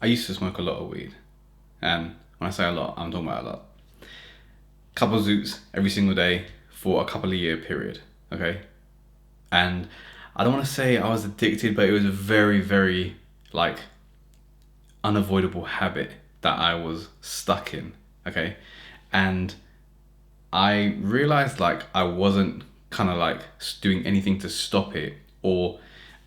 I used to smoke a lot of weed. And when I say a lot, I'm talking about a lot. Couple of zoots every single day for a couple of year period. Okay. And I don't want to say I was addicted, but it was a very, very like unavoidable habit that I was stuck in. Okay. And I realized like I wasn't kind of like doing anything to stop it, or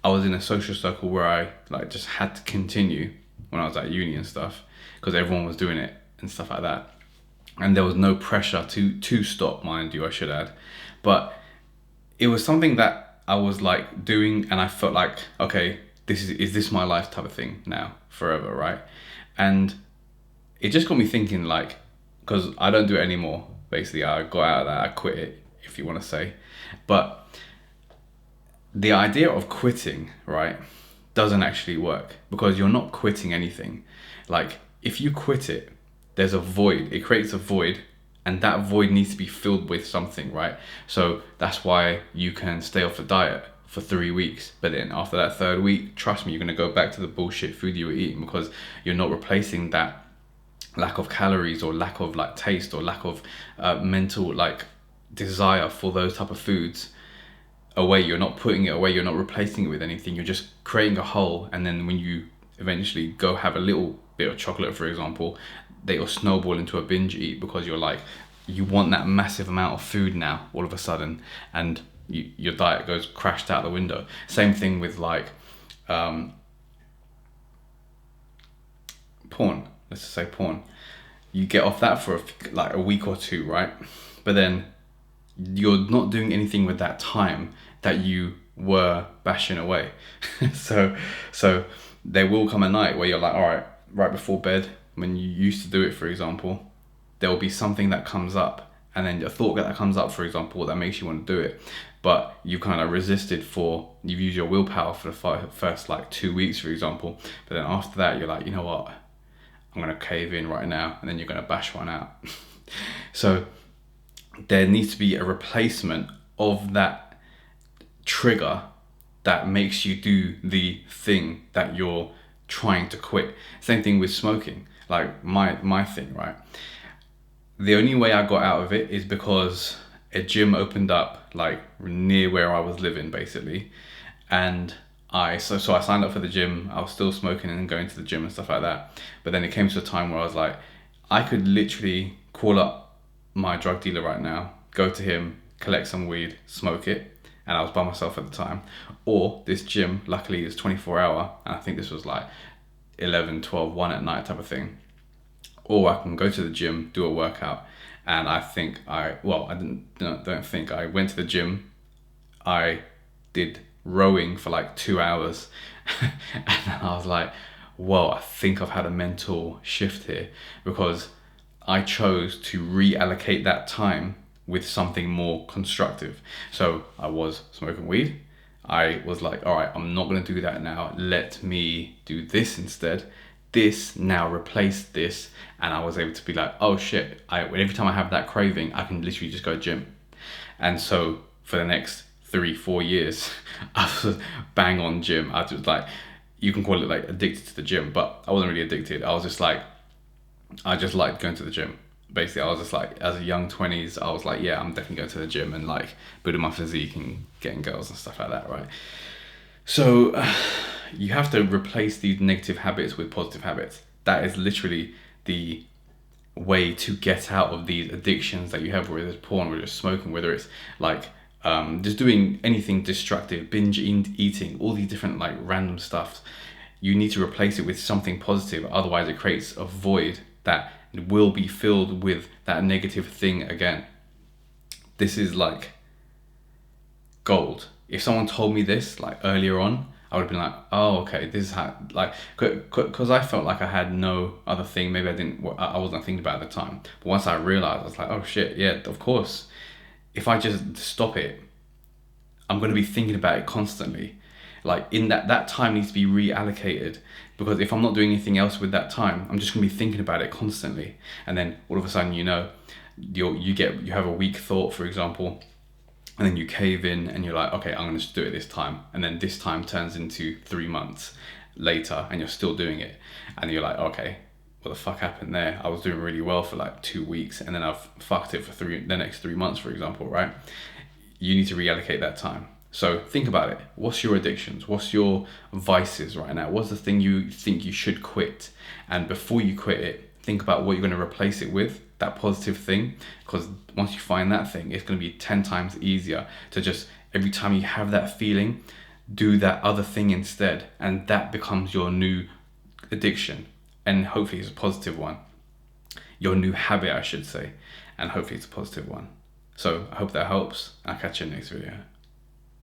I was in a social circle where I like just had to continue when I was at uni and stuff because everyone was doing it and stuff like that. And there was no pressure to stop, mind you, I should add. But it was something that I was like doing, and I felt like, okay, is this my life type of thing now forever, right? And it just got me thinking, like, because I don't do it anymore. Basically, I got out of that. I quit it, if you want to say. But the idea of quitting, right, doesn't actually work because you're not quitting anything. Like, if you quit it, there's a void. It creates a void, and that void needs to be filled with something, right? So that's why you can stay off the diet for 3 weeks, but then after that third week, trust me, you're gonna go back to the bullshit food you were eating because you're not replacing that lack of calories or lack of like taste or lack of mental like desire for those type of foods away. You're not putting it away, you're not replacing it with anything, you're just creating a hole. And then when you eventually go have a little bit of chocolate, for example, they will snowball into a binge eat because you're like, you want that massive amount of food now all of a sudden, and your diet goes crashed out the window. Same thing with like porn. Let's just say porn. You get off that for like a week or two, right? But then you're not doing anything with that time that you were bashing away. so so there will come a night where you're like, all right, right before bed, when you used to do it, for example, there will be something that comes up, and then a thought that comes up, for example, that makes you want to do it, but you kind of resisted for, you've used your willpower for the first like 2 weeks, for example, but then after that you're like, you know what, I'm gonna cave in right now, and then you're gonna bash one out. So there needs to be a replacement of that trigger that makes you do the thing that you're trying to quit. Same thing with smoking. Like my thing, right? The only way I got out of it is because a gym opened up like near where I was living, basically, and so I signed up for the gym. I was still smoking and going to the gym and stuff like that. But then it came to a time where I was like, I could literally call up my drug dealer right now, go to him, collect some weed, smoke it, and I was by myself at the time. Or this gym, luckily, is 24-hour, and I think this was like 11, 12, 1 at night type of thing. Or I can go to the gym, do a workout, and I think I didn't, don't think, I went to the gym, I did rowing for like 2 hours, and then I was like, whoa, I think I've had a mental shift here, because I chose to reallocate that time with something more constructive. So I was smoking weed. I was like, all right, I'm not going to do that now. Let me do this instead. This now replaced this. And I was able to be like, oh shit, every time I have that craving, I can literally just go gym. And so for the next 3-4 years, I was bang on gym. I was like, you can call it like addicted to the gym, but I wasn't really addicted. I was just like, I just liked going to the gym. Basically, I was just like, as a young 20s, I was like, yeah, I'm definitely going to the gym and like building my physique and getting girls and stuff like that, right? So you have to replace these negative habits with positive habits. That is literally the way to get out of these addictions that you have, whether it's porn, whether it's smoking, whether it's like just doing anything destructive, binge eating, all these different like random stuff. You need to replace it with something positive. Otherwise, it creates a void that will be filled with that negative thing again. This is like gold. If someone told me this like earlier on, I would have been like, oh, okay, this is how, like, because I felt like I had no other thing. Maybe I wasn't thinking about it at the time. But once I realized, I was like, oh shit, yeah, of course. If I just stop it, I'm going to be thinking about it constantly. Like in that time needs to be reallocated, because if I'm not doing anything else with that time, I'm just going to be thinking about it constantly. And then all of a sudden, you have a weak thought, for example, and then you cave in and you're like, okay, I'm going to just do it this time. And then this time turns into 3 months. later and you're still doing it, and you're like, okay, what the fuck happened there? I was doing really well for like 2 weeks, and then I've fucked it for the next 3 months, for example, right? You need to reallocate that time. So think about it. What's your addictions? What's your vices right now? What's the thing you think you should quit? And before you quit it, think about what you're going to replace it with, that positive thing. Because once you find that thing, it's going to be 10 times easier to just, every time you have that feeling, do that other thing instead. And that becomes your new addiction. And hopefully it's a positive one. Your new habit, I should say. And hopefully it's a positive one. So I hope that helps. I'll catch you in the next video.